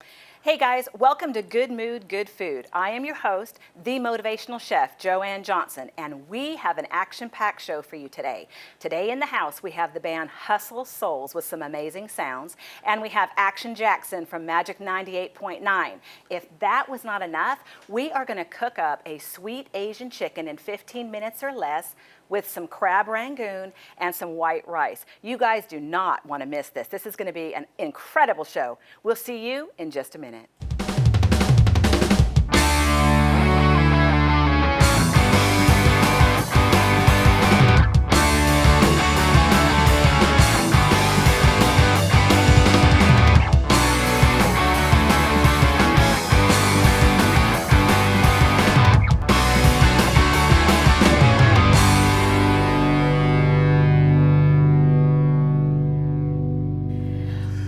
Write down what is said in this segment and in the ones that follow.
Hey guys, welcome to Good Mood, Good Food. I am your host, the motivational chef, Joanne Johnson, and we have an action-packed show for you today. Today in the house, we have the band Hustle Souls with some amazing sounds, and we have Action Jackson from Magic 98.9. If that was not enough, we are going to cook up a sweet Asian chicken in 15 minutes or less with some crab rangoon and some white rice. You guys do not want to miss this. This is going to be an incredible show. We'll see you in just a minute.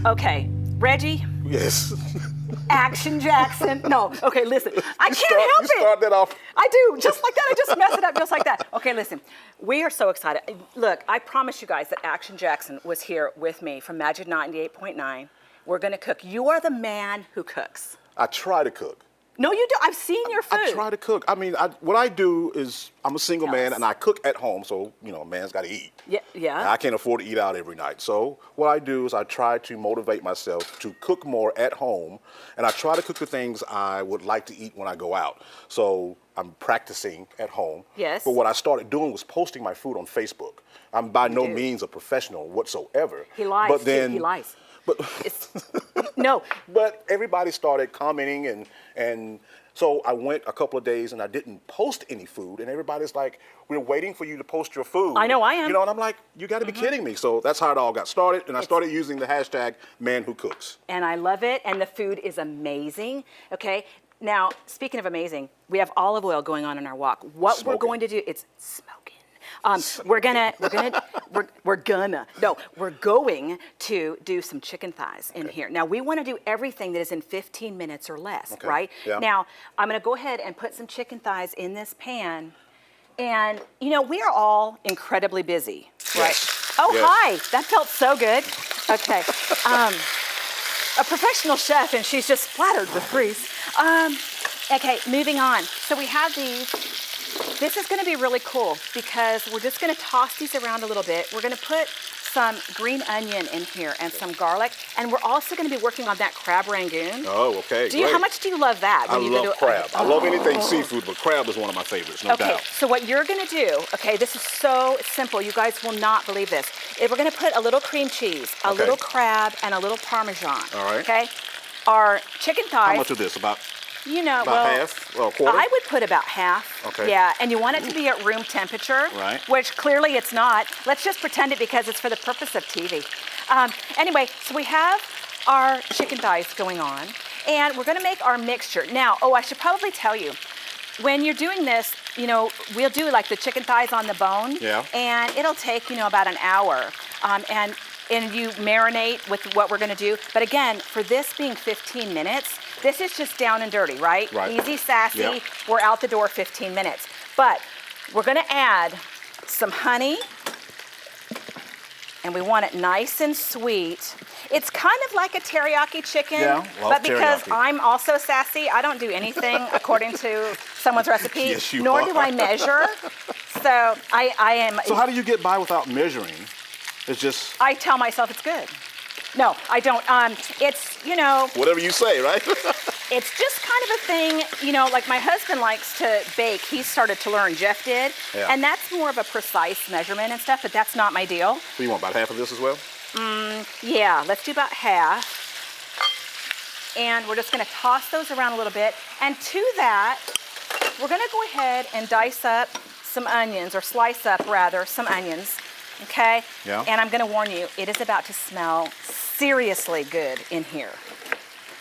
Okay, Reggie. Yes. Action Jackson. No, okay, listen. I can't help it. You start that off. I do, just like that. I just mess it up just like that. Okay, listen. We are so excited. Look, I promise you guys that Action Jackson was here with me from Magic 98.9. We're going to cook. You are the man who cooks. I try to cook. No, you do. I've seen your food. I try to cook. I mean, what I do is I'm a single Tell man us. and I cook at home, so, a man's got to eat. Yeah. And I can't afford to eat out every night. So what I do is I try to motivate myself to cook more at home, and I try to cook the things I would like to eat when I go out. So I'm practicing at home. Yes. But what I started doing was posting my food on Facebook. I'm by no means a professional whatsoever. He lies, but then, too. He lies. But No. But everybody started commenting, and so I went a couple of days and I didn't post any food, and everybody's like, we're waiting for you to post your food. I know, I am. And I'm like, you got to be kidding me. So that's how it all got started, and I started using the hashtag #ManWhoCooks. And I love it, and the food is amazing, okay? Now, speaking of amazing, we have olive oil going on in our wok. What Smoking. we're going to do, it's smoking. We're going to do some chicken thighs in here. Now, we want to do everything that is in 15 minutes or less, Okay. right? Yeah. Now, I'm going to go ahead and put some chicken thighs in this pan. And, we are all incredibly busy, right? Yes. Oh, Yes. hi. That felt so good. Okay. A professional chef, and she's just flattered with grease. Okay, moving on. So we have these. This is going to be really cool because we're just going to toss these around a little bit. We're going to put some green onion in here and some garlic, and we're also going to be working on that crab rangoon. Oh, okay. How much do you love that? I love crab. I love anything seafood, but crab is one of my favorites, no Okay, doubt. so what you're going to do, okay, this is so simple. You guys will not believe this. We're going to put a little cream cheese, a little crab, and a little Parmesan. All right. Okay? Our chicken thighs. How much of this? About well, half or a quarter? I would put about half. Okay. Yeah, and you want it to be at room temperature, Right. which clearly it's not. Let's just pretend it because it's for the purpose of TV. Anyway, so we have our chicken thighs going on, and we're going to make our mixture. Now, I should probably tell you, when you're doing this, we'll do like the chicken thighs on the bone, Yeah. and it'll take, about an hour. And you marinate with what we're going to do. But again, for this being 15 minutes, this is just down and dirty, right? Right. Easy, sassy. Yep. We're out the door 15 minutes. But we're going to add some honey, and we want it nice and sweet. It's kind of like a teriyaki chicken, Yeah, love but because teriyaki. I'm also sassy, I don't do anything according to someone's recipe, Yes, you nor are. do I measure. So I am. So how do you get by without measuring? It's just I tell myself it's good. No, I don't. It's, whatever you say, right? it's just kind of a thing, like my husband likes to bake. He started to learn, Jeff did. Yeah. And that's more of a precise measurement and stuff, but that's not my deal. So you want about half of this as well? Yeah, let's do about half. And we're just going to toss those around a little bit. And to that, we're going to go ahead and dice up some onions, or slice up, rather, some onions. Okay? Yeah. And I'm going to warn you, it is about to smell seriously good in here.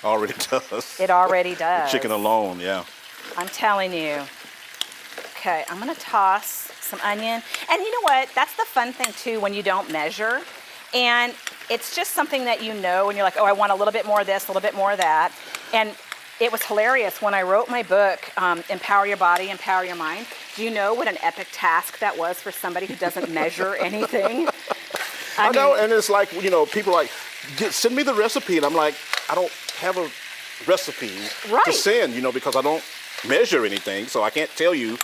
Already does. It already does. Chicken alone, yeah. I'm telling you. Okay, I'm going to toss some onion. And you know what? That's the fun thing, too, when you don't measure. And it's just something that and you're like, I want a little bit more of this, a little bit more of that. And it was hilarious when I wrote my book, Empower Your Body, Empower Your Mind. Do you know what an epic task that was for somebody who doesn't measure anything? I know, and it's like, people are like, send me the recipe. And I'm like, I don't have a recipes Right. to send, because I don't measure anything, so I can't tell you,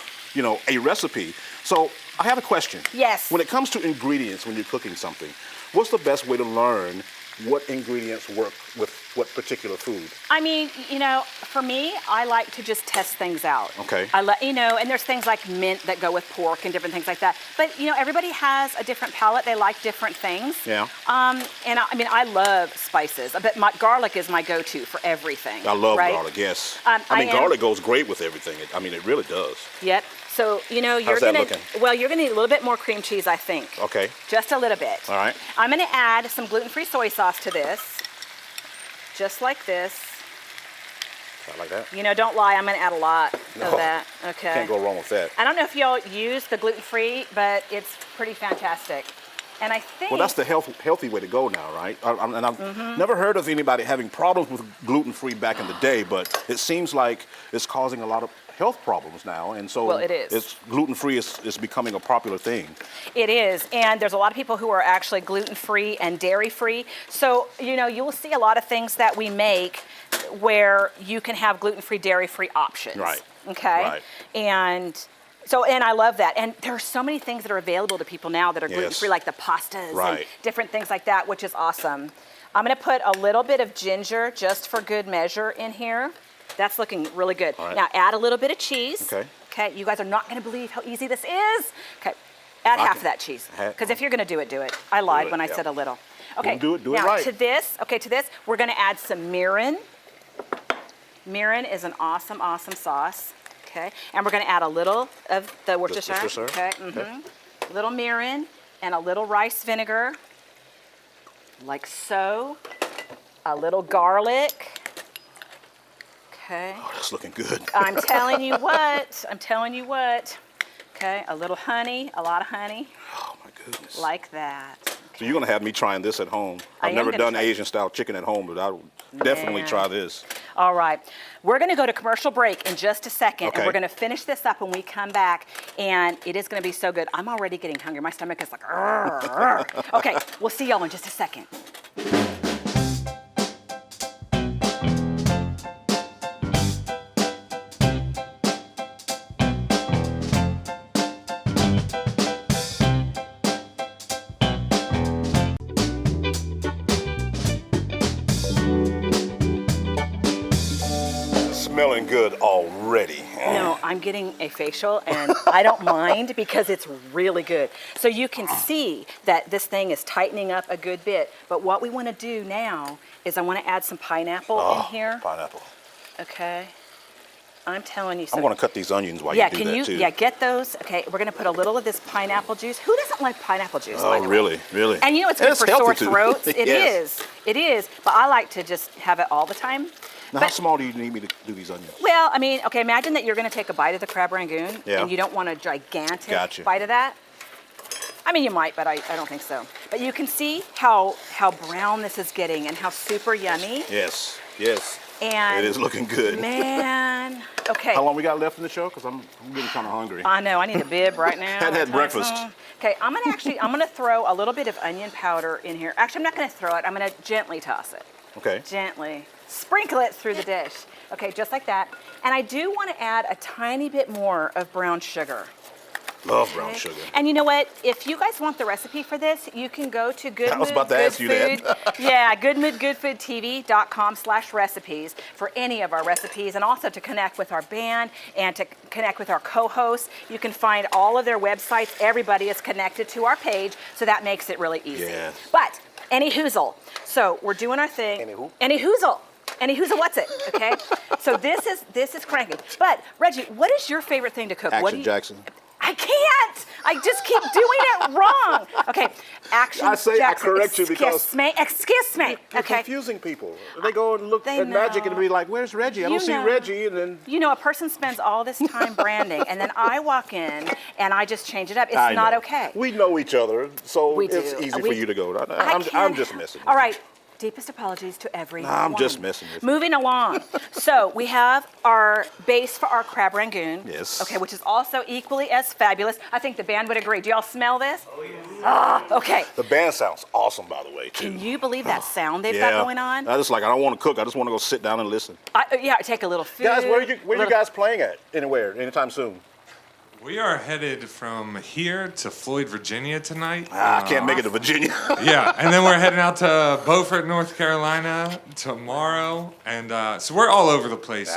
a recipe. So I have a question. Yes. When it comes to ingredients, when you're cooking something, what's the best way to learn what ingredients work with what particular food? I mean, for me, I like to just test things out. Okay. And there's things like mint that go with pork and different things like that. But, everybody has a different palate. They like different things. Yeah. And I love spices, but garlic is my go-to for everything. I love right? garlic, yes. I garlic goes great with everything. It really does. Yep. So, you're How's that gonna looking? you're gonna need a little bit more cream cheese, I think. Okay. Just a little bit. All right. I'm gonna add some gluten-free soy sauce to this, just like this. I like that. Don't lie, I'm gonna add a lot of No, that. Okay. Can't go wrong with that. I don't know if y'all use the gluten-free, but it's pretty fantastic. And I think... Well, that's the healthy way to go now, right? And I've never heard of anybody having problems with gluten-free back in the day, but it seems like it's causing a lot of health problems now, and so Well, it is. Gluten-free is becoming a popular thing. It is, and there's a lot of people who are actually gluten-free and dairy-free. So, you'll see a lot of things that we make where you can have gluten-free, dairy-free options. Right. Okay? Right. And I love that. And there are so many things that are available to people now that are Yes. gluten-free, like the pastas and Right. different things like that, which is awesome. I'm gonna put a little bit of ginger just for good measure in here. That's looking really good. All right. Now add a little bit of cheese. Okay. Okay, you guys are not gonna believe how easy this is. Okay, add half of that cheese. Half. Because if you're gonna do it, do it. I lied it, when I yeah. said a little. Okay, do it now right. to this, we're gonna add some mirin. Mirin is an awesome, awesome sauce. Okay, and we're gonna add a little of the Worcestershire. Worcestershire. Okay, little mirin and a little rice vinegar, like so. A little garlic. Okay. Oh, that's looking good. I'm telling you what. Okay, a little honey, a lot of honey, Oh my goodness. like that. So you're gonna have me trying this at home. I I've am never gonna done try- Asian-style chicken at home, but I'll definitely Man. try this. All right, we're gonna go to commercial break in just a second, Okay. and we're gonna finish this up when we come back, and it is gonna be so good. I'm already getting hungry. My stomach is like, "Arr, arr." Okay, we'll see y'all in just a second. Smelling good already. No, I'm getting a facial, and I don't mind because it's really good. So you can see that this thing is tightening up a good bit. But what we want to do now is I want to add some pineapple in here. Pineapple. Okay. I'm telling you. So I'm gonna cut these onions while yeah, you do can that you? too. Yeah, get those. Okay, we're gonna put a little of this pineapple juice. Who doesn't like pineapple juice? by Oh, the way? really? Really? And it's good It's for healthy sore too. throats. It Yes. is. It is. But I like to just have it all the time. Now, how small do you need me to do these onions? Well, I mean, okay, imagine that you're going to take a bite of the crab rangoon, Yeah. and you don't want a gigantic Gotcha. bite of that. I mean, you might, but I don't think so. But you can see how brown this is getting and how super yummy. Yes. Yes. And It is looking good. man, okay. How long we got left in the show? Because I'm getting kind of hungry. I know, I need a bib right now. Hadn't had breakfast. Okay, I'm gonna throw a little bit of onion powder in here. Actually, I'm not gonna throw it. I'm gonna gently toss it. Okay. Gently. Sprinkle it through the dish. Okay, just like that. And I do want to add a tiny bit more of brown sugar. Love brown Okay. sugar. And you know what? If you guys want the recipe for this, you can go to Good I was Mood, about to Good ask you that. Food. Yeah, goodmoodgoodfoodtv.com/recipes for any of our recipes, and also to connect with our band and to connect with our co-hosts. You can find all of their websites. Everybody is connected to our page, so that makes it really easy. Yes. But any hoozle. So we're doing our thing. Any who? Any hoozle. Any who's a what's it, okay? So this is cranking. But Reggie, what is your favorite thing to cook? What do Action you, Jackson. I can't. I just keep doing it wrong. Okay, Action I say Jackson. I correct you because Excuse me. Excuse me. You're Okay. confusing people. They go and look They at magic and know. be like, "Where's Reggie? I You don't see know. Reggie." And then You know, a person spends all this time branding, and then I walk in and I just change it up. It's I not know. okay. We know each other, so We it's do. easy We- for you to go. I I'm can't- just messing. with All you. right. Deepest apologies to everyone. Nah, I'm just messing with you. Moving along. So we have our base for our crab rangoon. Yes. Okay, which is also equally as fabulous. I think the band would agree. Do y'all smell this? Oh, yes. Ah, okay. The band sounds awesome, by the way, too. Can you believe that sound they've Yeah. got going on? I don't want to cook. I just want to go sit down and listen. Yeah, take a little food. Guys, where are you guys playing at? Anywhere, anytime soon? We are headed from here to Floyd, Virginia tonight. I can't make it to Virginia. Yeah, and then we're heading out to Beaufort, North Carolina tomorrow, and so we're all over the place.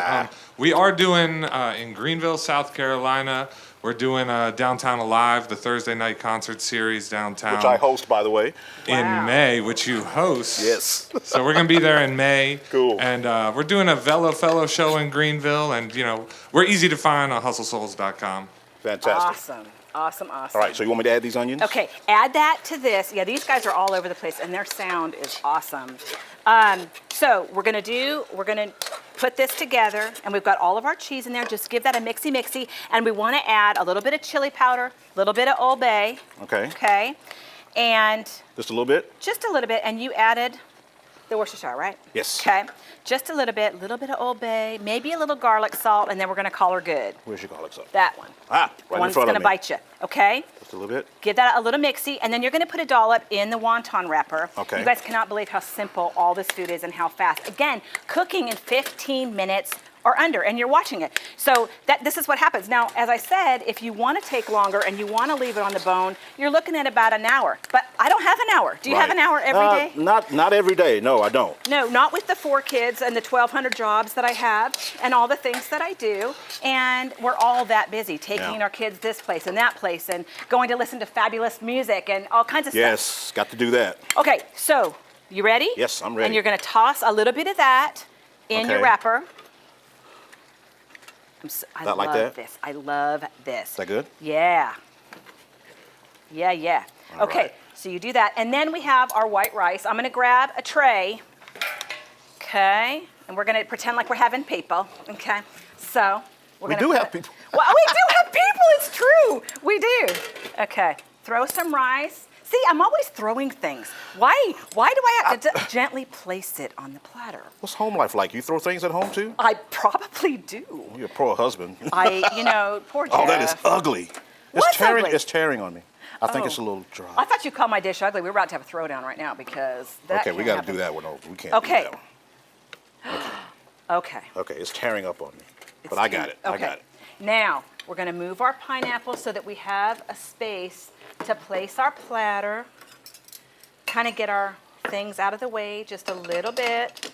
We are doing in Greenville, South Carolina. We're doing Downtown Alive, the Thursday night concert series downtown. Which I host, by the way. In May, which you host. Yes. So we're gonna be there in May. Cool. And we're doing a Velo Fellow show in Greenville, and we're easy to find on hustlesouls.com. Fantastic. Awesome. All right, so you want me to add these onions? Okay, add that to this. Yeah, these guys are all over the place, and their sound is awesome. So we're gonna put this together, and we've got all of our cheese in there. Just give that a mixy, and we want to add a little bit of chili powder, a little bit of Old Bay. Okay. Okay, and Just a little bit? just a little bit, and you added the Worcestershire, right? Yes. Okay, just a little bit of Old Bay, maybe a little garlic salt, and then we're gonna call her good. Where's your garlic salt? That one. Right The in one's front of gonna me. bite you. Okay. Just a little bit? Give that a little mixy, and then you're gonna put a dollop in the wonton wrapper. Okay. You guys cannot believe how simple all this food is and how fast. Again, cooking in 15 minutes or under, and you're watching it. So this is what happens. Now, as I said, if you wanna take longer and you wanna leave it on the bone, you're looking at about an hour. But I don't have an hour. Do you have an hour every day? Not every day. No, I don't. No, not with the 4 kids and the 1,200 jobs that I have and all the things that I do. And we're all that busy taking our kids this place and that place and going to listen to fabulous music and all kinds of stuff. Yes, got to do that. Okay, so you ready? Yes, I'm ready. And you're gonna toss a little bit of that in your Okay. wrapper. I Not like love that? this. I love this. Is that good? Yeah. Yeah. All Okay, right. so you do that. And then we have our white rice. I'm gonna grab a tray. Okay, and we're gonna pretend like we're having people. Okay, so we're We gonna do put- have people. Well, we do have people, it's true. We do. Okay, throw some rice. See, I'm always throwing things. Why do I have to gently place it on the platter? What's home life like? You throw things at home too? I probably do. You're a poor husband. Poor Jeff. Oh, that is ugly. What's ugly? It's tearing on me. I think Oh. it's a little dry. I thought you called my dish ugly. We're about to have a throwdown right now because that Okay, we can't got to happen. do that one. We can't Okay. do that one. Okay. Okay, it's tearing up on me. It's But I got cute. it. I Okay. got it. Now, we're going to move our pineapple so that we have a space to place our platter. Kind of get our things out of the way just a little bit.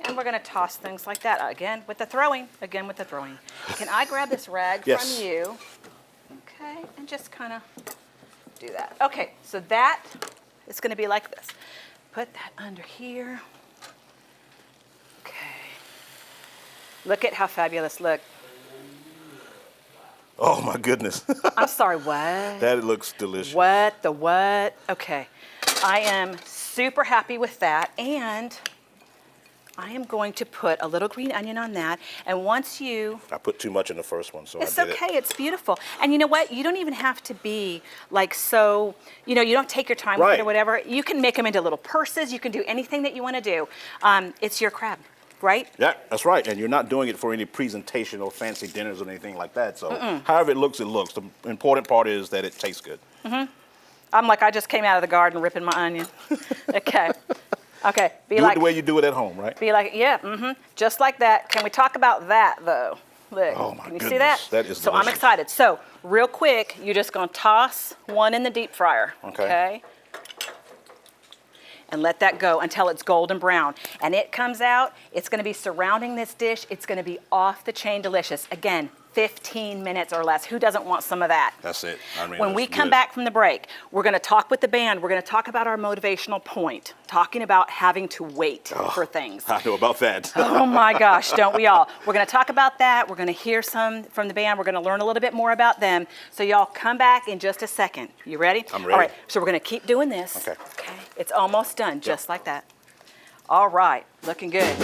And we're going to toss things like that. Again, with the throwing. Can I grab this rag Yes. from you? Okay, and just kind of do that. Okay, so that is going to be like this. Put that under here. Okay. Look at how fabulous. Look. Oh my goodness. I'm sorry, what? That looks delicious. What the what? Okay. I am super happy with that, and I am going to put a little green onion on that, and once you... I put too much in the first one, so It's I did okay, it's beautiful. And you know what? You don't even have to be like so, you don't take your time with it or Right. whatever. You can make them into little purses. You can do anything that you want to do. It's your crab, right? Yeah, that's right. And you're not doing it for any presentation or fancy dinners or anything like that. So however it looks, it looks. The important part is that it tastes good. I'm like, I just came out of the garden ripping my onion. Okay. Okay. Be Do like, it the way you do it at home, right? Be like, yeah, just like that. Can we talk about that though? Look, Oh, my can you see goodness. that? That is So I'm delicious. excited. So real quick, you're just gonna toss one in the deep fryer. Okay. And let that go until it's golden brown. And it comes out, it's gonna be surrounding this dish. It's gonna be off the chain delicious. Again, 15 minutes or less. Who doesn't want some of that? That's it. I mean, When that's we come good. back from the break, we're going to talk with the band. We're going to talk about our motivational point, talking about having to wait for things. I know about that. Oh my gosh, don't we all? We're going to talk about that. We're going to hear some from the band. We're going to learn a little bit more about them. So y'all come back in just a second. You ready? I'm ready. All right, so we're going to keep doing this. Okay. Okay. It's almost done, just like that. All right, looking good.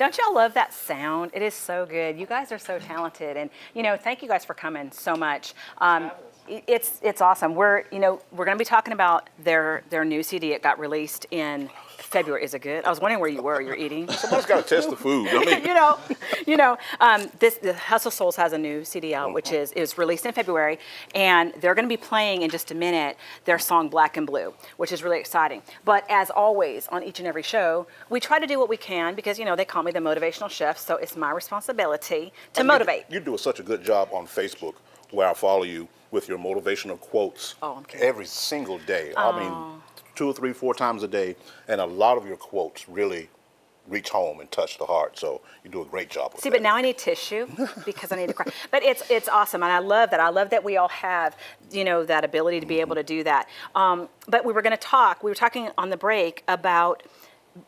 Don't y'all love that sound? It is so good. You guys are so talented, and thank you guys for coming so much. It's awesome. We're going to be talking about their new CD. It got released in February. Is it good? I was wondering where you were. You're eating. Somebody's got to test the food. I mean, the Hustle Souls has a new CD out, which is released in February, and they're going to be playing in just a minute their song Black and Blue, which is really exciting. But as always, on each and every show, we try to do what we can because they call me the motivational chef, so it's my responsibility to motivate. You do such a good job on Facebook, where I follow you with your motivational quotes every single day. I mean, 2 or 3, 4 times a day, and a lot of your quotes really reach home and touch the heart. So you do a great job with that. But now I need tissue because I need to cry. But it's awesome, and I love that. I love that we all have that ability to be able to do that. But we were talking on the break about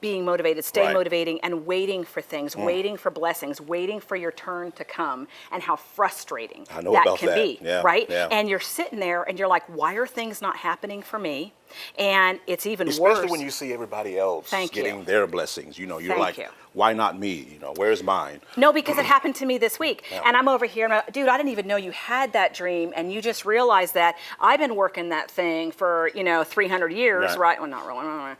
being motivated, staying motivating, and waiting for things, waiting for blessings, waiting for your turn to come, and how frustrating that can be, right? Yeah. And you're sitting there and you're like, why are things not happening for me? And it's even worse. Especially when you see everybody else getting their blessings. You're like, why not me? Where's mine? No, because it happened to me this week. Yeah. And I'm over here, dude, I didn't even know you had that dream. And you just realized that I've been working that thing for, 300 years, right? Well, not really,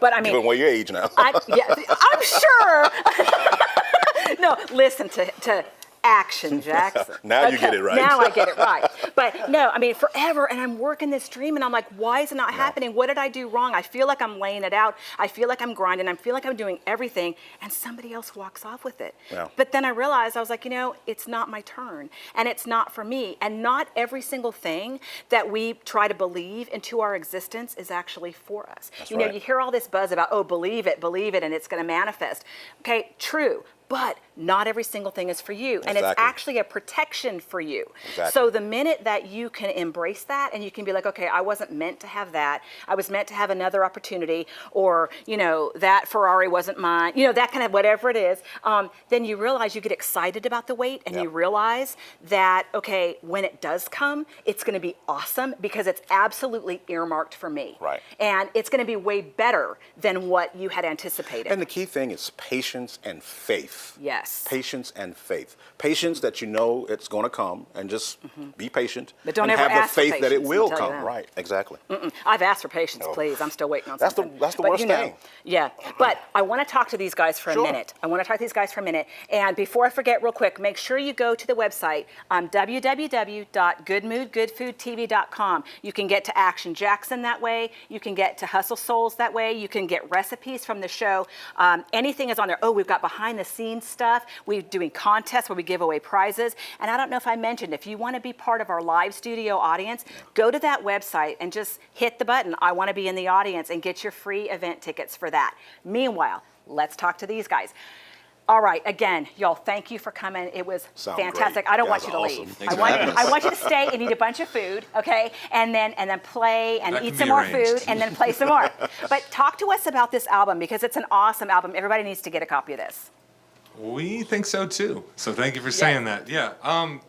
but I mean. Given what your age now. I'm sure. No, listen to action, Jackson. Now you get it right. Now I get it right. But no, I mean, forever, and I'm working this dream, and I'm like, why is it not happening? What did I do wrong? I feel like I'm laying it out. I feel like I'm grinding. I feel like I'm doing everything, and somebody else walks off with it. Yeah. But then I realized, I was like, it's not my turn, and it's not for me. And not every single thing that we try to believe into our existence is actually for us. That's you hear all this buzz about, believe it, and it's going to manifest. Okay, true. But not every single thing is for you. And it's actually a protection for you. Exactly. So the minute that you can embrace that and you can be like, okay, I wasn't meant to have that. I was meant to have another opportunity, or, that Ferrari wasn't mine, that kind of whatever it is, then you realize you get excited about the wait, and you realize that, okay, when it does come, it's going to be awesome because it's absolutely earmarked for me. Right. And it's going to be way better than what you had anticipated. And the key thing is patience and faith. Yes. Patience and faith. Patience that it's going to come, and just be patient. But don't and ever have ask the faith for that it patience, will I'll tell you come. that. Right. Exactly. I've asked for patience, please. I'm still waiting on something. That's the worst thing. Yeah. But I want to talk to these guys for a minute. And before I forget, real quick, make sure you go to the website, www.goodmoodgoodfoodtv.com. You can get to Action Jackson that way. You can get to Hustle Souls that way. You can get recipes from the show. Anything is on there. Oh, we've got behind the scenes stuff. We're doing contests where we give away prizes. And I don't know if I mentioned, if you want to be part of our live studio audience, go to that website and just hit the button, I want to be in the audience, and get your free event tickets for that. Meanwhile, let's talk to these guys. All right, again, y'all, thank you for coming. It was fantastic. Great. I don't want you to leave. I want you to stay and eat a bunch of food, okay? And then play and eat some more food and then play some more. But talk to us about this album, because it's an awesome album. Everybody needs to get a copy of this. We think so too. So thank you for saying that. Yeah.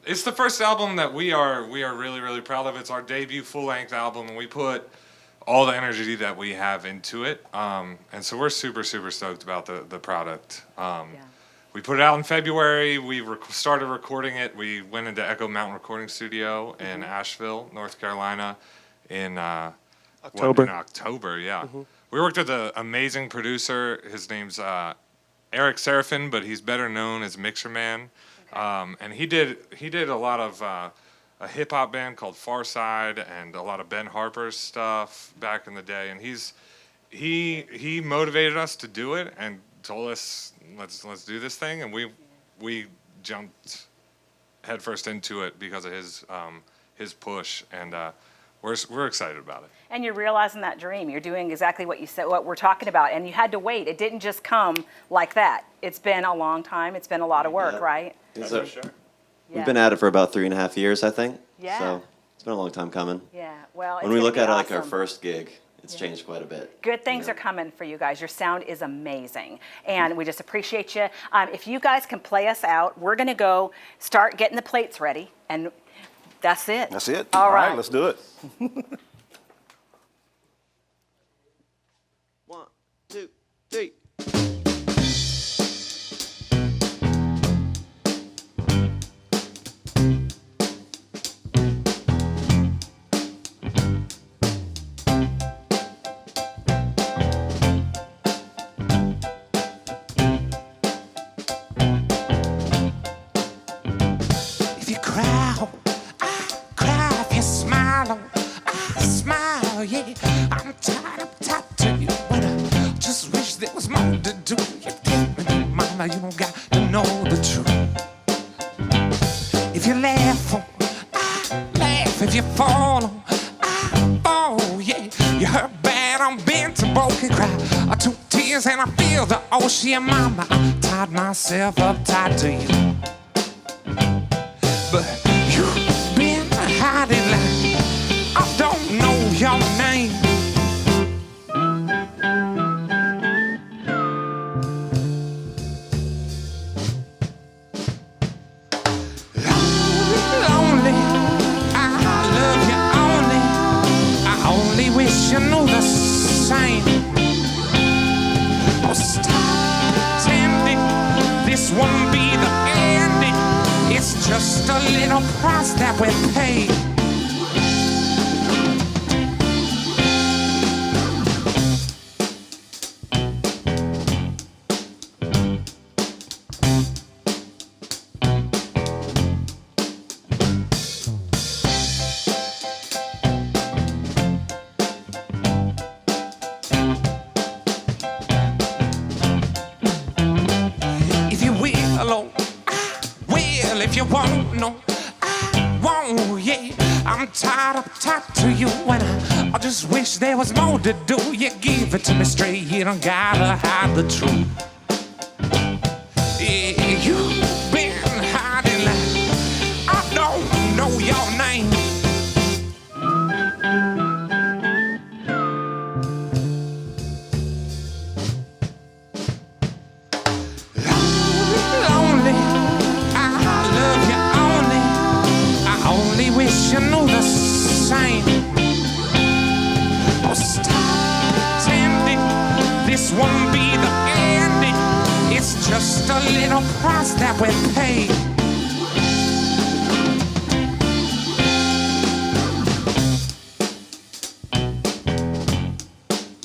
It's the first album that we are really, really proud of. It's our debut full-length album, and we put all the energy that we have into it. And so we're super, super stoked about the product. We put it out in February. We started recording it. We went into Echo Mountain Recording Studio in Asheville, North Carolina in October, yeah. We worked with an amazing producer. His name's Eric Seraphin, but he's better known as Mixer Man. And he did a lot of a hip hop band called Farside and a lot of Ben Harper's stuff back in the day. And he motivated us to do it and told us let's do this thing. And we jumped headfirst into it because of his push, and we're excited about it. And you're realizing that dream. You're doing exactly what you said, what we're talking about. And you had to wait. It didn't just come like that. It's been a long time. It's been a lot of work, right? That's for sure. We've been at it for about 3.5 years, I think. Yeah. So it's been a long time coming. Yeah. Well, when we look at like our first gig, it's changed quite a bit. Good things are coming for you guys. Your sound is amazing, and we just appreciate you. If you guys can play us out, we're going to go start getting the plates ready, and that's it. That's it. All right. Let's do it. 1, 2, 3. I'm tied up tight to you, but I just wish there was more to do. You give me, mama, you don't got to know the truth. If you laugh, I laugh. If you fall, I fall, yeah. You hurt bad, I'm bent and broken, cry. I took tears and I feel the ocean, mama. I tied myself up tight to you. But you've been hiding like I don't know your name. Lonely, I love you only. I only wish you knew the same. Oh, stop pretending this won't be the ending. It's just a little price that we pay. If you will, oh, I will. If you won't, no, I won't, yeah. I'm tied up tight to you, and I just wish there was more to do. You give it to me straight, you don't gotta hide the truth. Yeah, you've been hiding like I don't know your name. Lonely, I love you only. I only wish you knew the same. Oh, stop pretending this won't be the ending. It's just a little price that we pay.